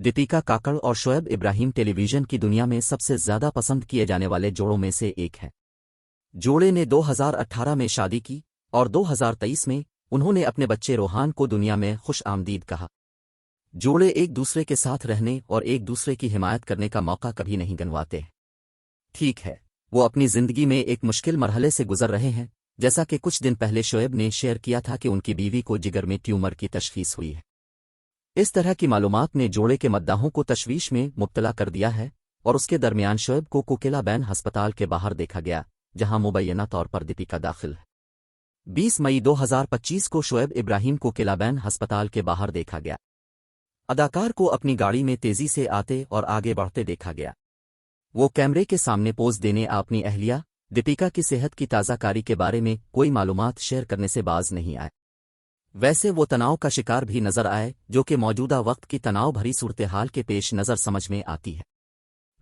दीपिका काकड़ और शोएब इब्राहिम टेलीविजन की दुनिया में सबसे ज्यादा पसंद किए जाने वाले जोड़ों में से एक है। जोड़े ने 2018 में शादी की और 2023 में उन्होंने अपने बच्चे रोहान को दुनिया में खुश आमदीद कहा। जोड़े एक दूसरे के साथ रहने और एक दूसरे की हिमायत करने का मौका कभी नहीं गंवाते। ठीक है, वो अपनी जिंदगी में एक मुश्किल मरहले से गुजर रहे हैं, जैसा कि कुछ दिन पहले शोएब ने शेयर किया था कि उनकी बीवी को जिगर में ट्यूमर की तशखीस हुई है। इस तरह की मालूमात ने जोड़े के मद्दाहों को तशवीश में मुब्तला कर दिया है और उसके दरमियान शोएब को कोकिलाबेन अस्पताल के बाहर देखा गया, जहां मुबैना तौर पर दीपिका दाखिल है। 20 मई 2025 को शोएब इब्राहिम को कोकिलाबेन अस्पताल के बाहर देखा गया। अदाकार को अपनी गाड़ी में तेजी से आते और आगे बढ़ते देखा गया। वो कैमरे के सामने पोज देने अपनी अहलिया दीपिका की सेहत की ताज़ाकारी के बारे में कोई मालूमात शेयर करने से बाज नहीं आए। वैसे वो तनाव का शिकार भी नजर आए, जो कि मौजूदा वक्त की तनाव भरी सूरत हाल के पेश नज़र समझ में आती है।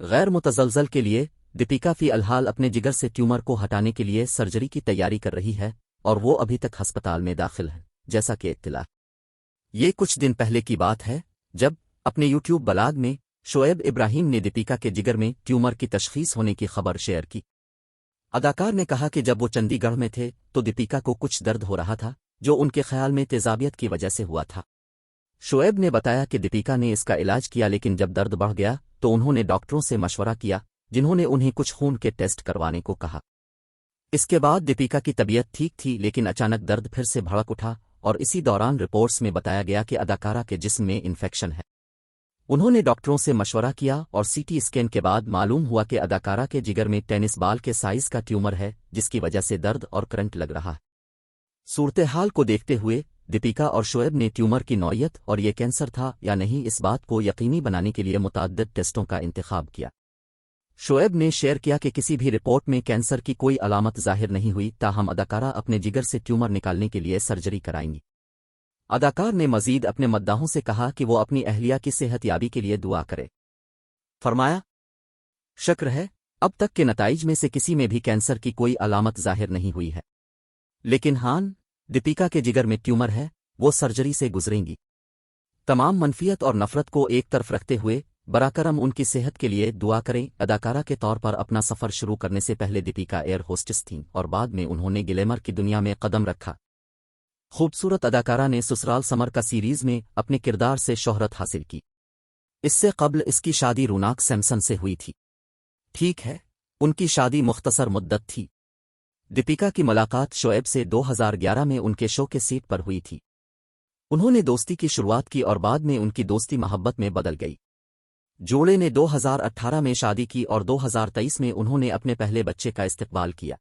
गैर मुतज़लज़ल के लिए दीपिका फी अलहाल अपने जिगर से ट्यूमर को हटाने के लिए सर्जरी की तैयारी कर रही है और वो अभी तक अस्पताल में दाखिल है, जैसा कि इत्तला। ये कुछ दिन पहले की बात है जब अपने यूट्यूब ब्लॉग में शोएब इब्राहिम ने दीपिका के जिगर में ट्यूमर की तशखीस होने की खबर शेयर की। अदाकार ने कहा कि जब वो चंडीगढ़ में थे तो दीपिका को कुछ दर्द हो रहा था, जो उनके ख्याल में तेजाबियत की वजह से हुआ था। शोएब ने बताया कि दीपिका ने इसका इलाज किया, लेकिन जब दर्द बढ़ गया तो उन्होंने डॉक्टरों से मशवरा किया, जिन्होंने उन्हें कुछ खून के टेस्ट करवाने को कहा। इसके बाद दीपिका की तबीयत ठीक थी, लेकिन अचानक दर्द फिर से भड़क उठा और इसी दौरान रिपोर्ट्स में बताया गया कि अदाकारा के जिस्म में इन्फेक्शन है। उन्होंने डॉक्टरों से मशवरा किया और सीटी स्कैन के बाद मालूम हुआ कि अदाकारा के जिगर में टेनिस बॉल के साइज का ट्यूमर है, जिसकी वजह से दर्द और करंट लग रहा है। सूरत हाल को देखते हुए दीपिका और शोएब ने ट्यूमर की नौइयत और ये कैंसर था या नहीं, इस बात को यकीनी बनाने के लिए मुतअद्दिद टेस्टों का इंतखाब किया। शोएब ने शेयर किया कि किसी भी रिपोर्ट में कैंसर की कोई अलामत जाहिर नहीं हुई, ताहम अदाकारा अपने जिगर से ट्यूमर निकालने के लिए सर्जरी कराएंगी। अदाकार ने मजीद अपने मद्दाहों से कहा कि वो अपनी अहलिया की सेहतयाबी के लिए दुआ करे। फरमाया, शुक्र है अब तक के नताइज में से किसी में भी कैंसर की कोई अलामत जाहिर नहीं हुई है, लेकिन हान दीपिका के जिगर में ट्यूमर है, वो सर्जरी से गुजरेंगी। तमाम मनफियत और नफरत को एक तरफ रखते हुए बराकरम उनकी सेहत के लिए दुआ करें। अदाकारा के तौर पर अपना सफ़र शुरू करने से पहले दीपिका एयर होस्टेस थीं और बाद में उन्होंने ग्लैमर की दुनिया में कदम रखा। खूबसूरत अदाकारा ने ससुराल समर का सीरीज में अपने किरदार से शोहरत हासिल की। इससे कबल इसकी शादी रोनाक सैमसन से हुई थी। ठीक है, उनकी शादी मुख्तसर मुद्दत थी। दीपिका की मुलाकात शोएब से 2011 में उनके शो के सेट पर हुई थी। उन्होंने दोस्ती की शुरुआत की और बाद में उनकी दोस्ती मोहब्बत में बदल गई। जोड़े ने 2018 में शादी की और 2023 में उन्होंने अपने पहले बच्चे का इस्तकबाल किया।